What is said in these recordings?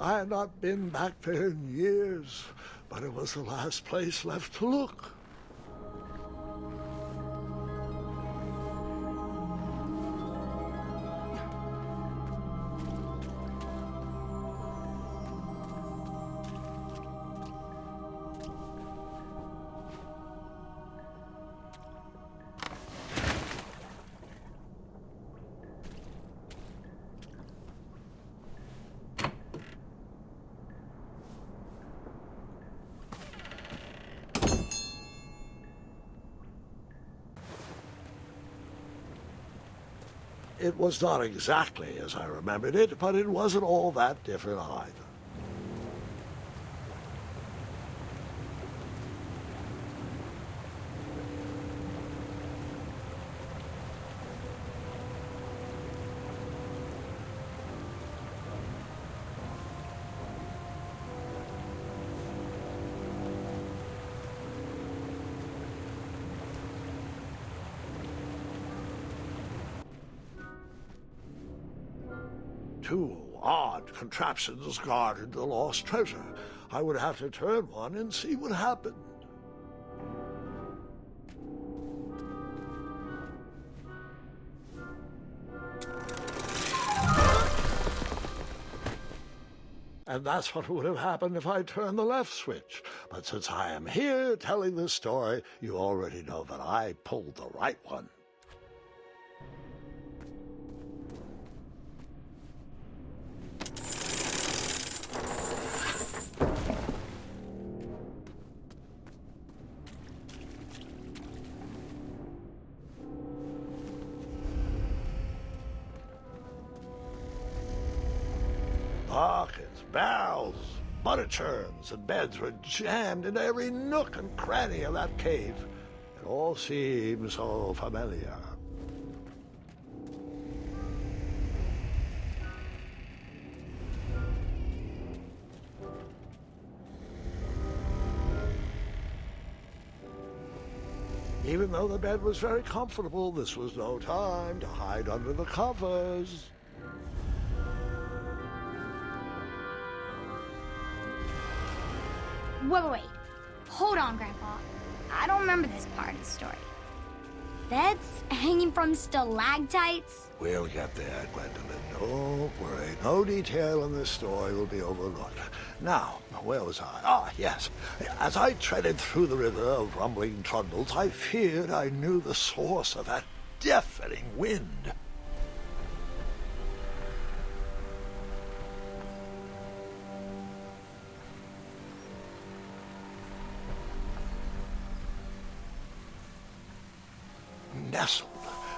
I had not been back there in years, but it was the last place left to look. It was not exactly as I remembered it, but it wasn't all that different either. Two odd contraptions guarded the lost treasure. I would have to turn one and see what happened. And that's what would have happened if I turned the left switch. But since I am here telling this story, you already know that I pulled the right one. Buckets, barrels, butter churns, and beds were jammed into every nook and cranny of that cave. It all seems so familiar. Even though the bed was very comfortable, this was no time to hide under the covers. Wait. Hold on, Grandpa. I don't remember this part of the story. Beds hanging from stalactites? We'll get there, Gwendolyn. Don't worry. No detail in this story will be overlooked. Now, where was I? Ah, yes. As I treaded through the river of rumbling trundles, I feared I knew the source of that deafening wind. Nestled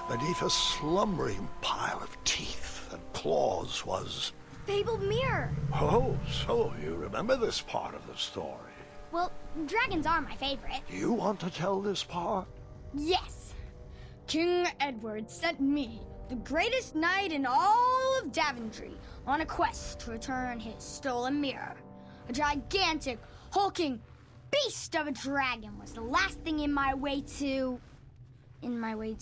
beneath a slumbering pile of teeth and claws was... Fabled mirror. Oh, so you remember this part of the story. Well, dragons are my favorite. Do you want to tell this part? Yes. King Edward sent me, the greatest knight in all of Daventry, on a quest to return his stolen mirror. A gigantic, hulking beast of a dragon was the last thing in my way to... My way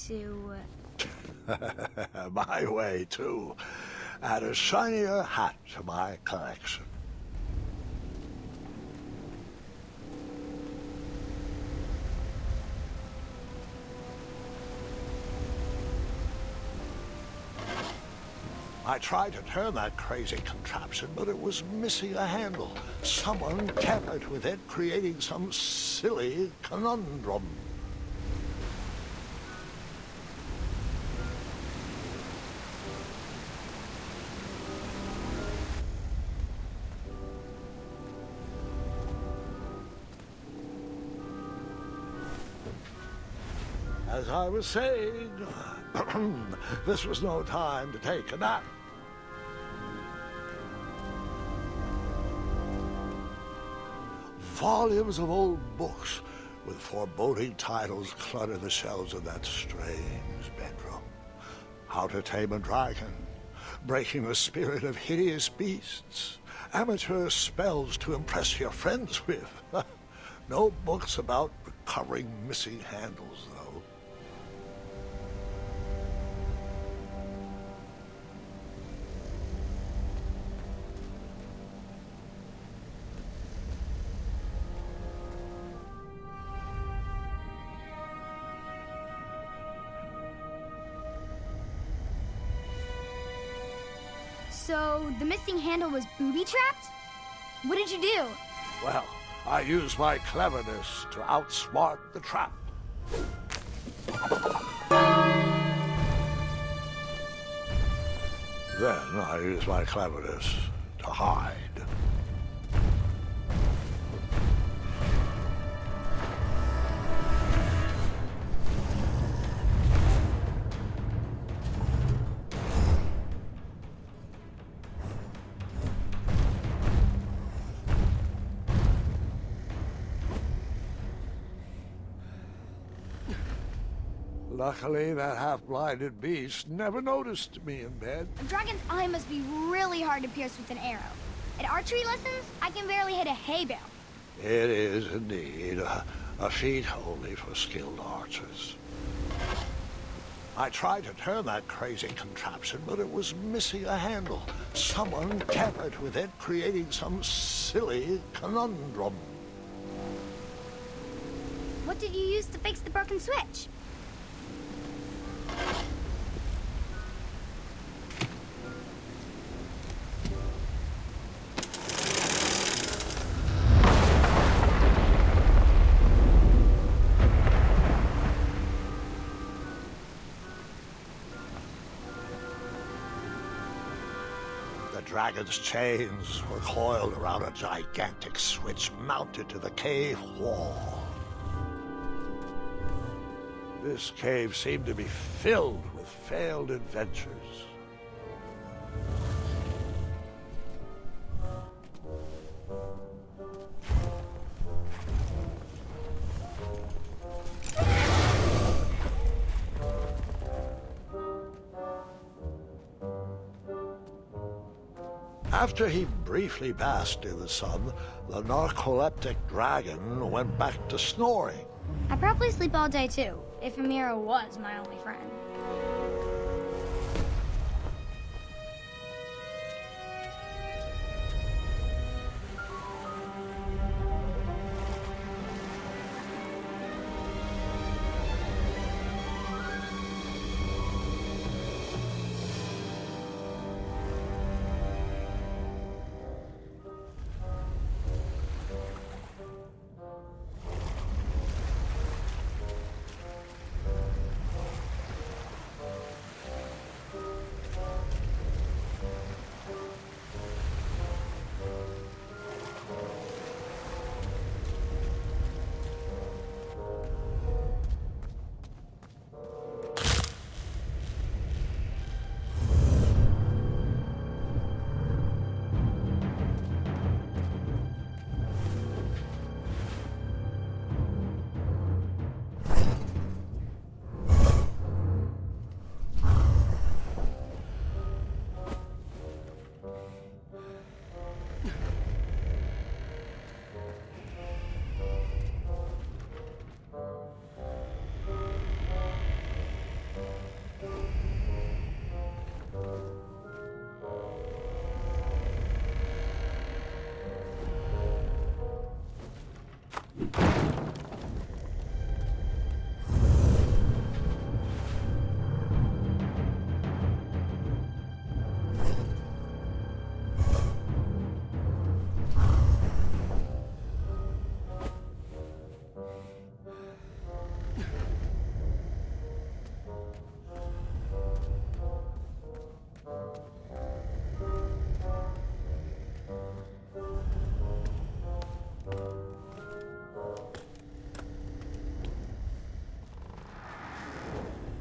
to add a shinier hat to my collection. I tried to turn that crazy contraption, but it was missing a handle. Someone tampered with it, creating some silly conundrum. As I was saying, this was no time to take a nap. Volumes of old books with foreboding titles clutter the shelves of that strange bedroom. How to Tame a Dragon, Breaking the Spirit of Hideous Beasts, Amateur Spells to Impress Your Friends with. No books about recovering missing handles, though. So the missing handle was booby-trapped? What did you do? Well, I used my cleverness to outsmart the trap. Then I used my cleverness to hide. Luckily, that half-blinded beast never noticed me in bed. A dragon's eye must be really hard to pierce with an arrow. At archery lessons, I can barely hit a hay bale. It is indeed a feat only for skilled archers. I tried to turn that crazy contraption, but it was missing a handle. Someone tampered with it, creating some silly conundrum. What did you use to fix the broken switch? The dragon's chains were coiled around a gigantic switch mounted to the cave wall. This cave seemed to be filled with failed adventures. After he briefly basked in the sun, the narcoleptic dragon went back to snoring. I probably sleep all day too, if Amira was my only friend.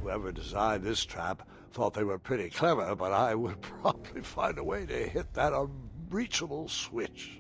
Whoever designed this trap thought they were pretty clever, but I would probably find a way to hit that unreachable switch.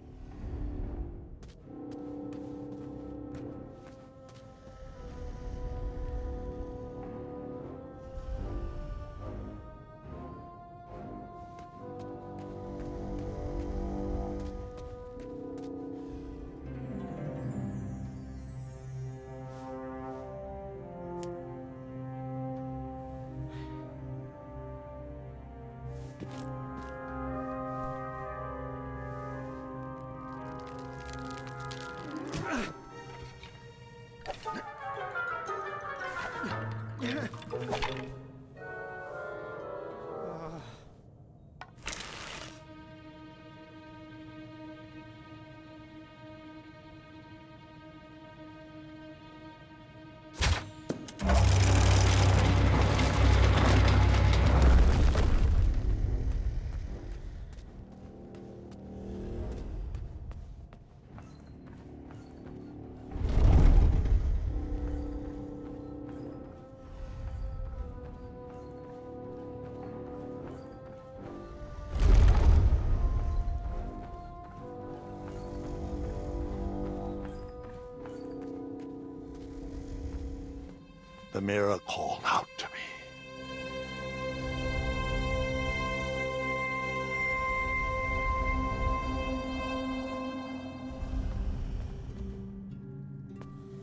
the mirror called out to me.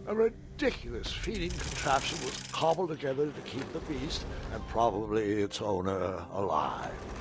A ridiculous feeding contraption was cobbled together to keep the beast, and probably its owner, alive.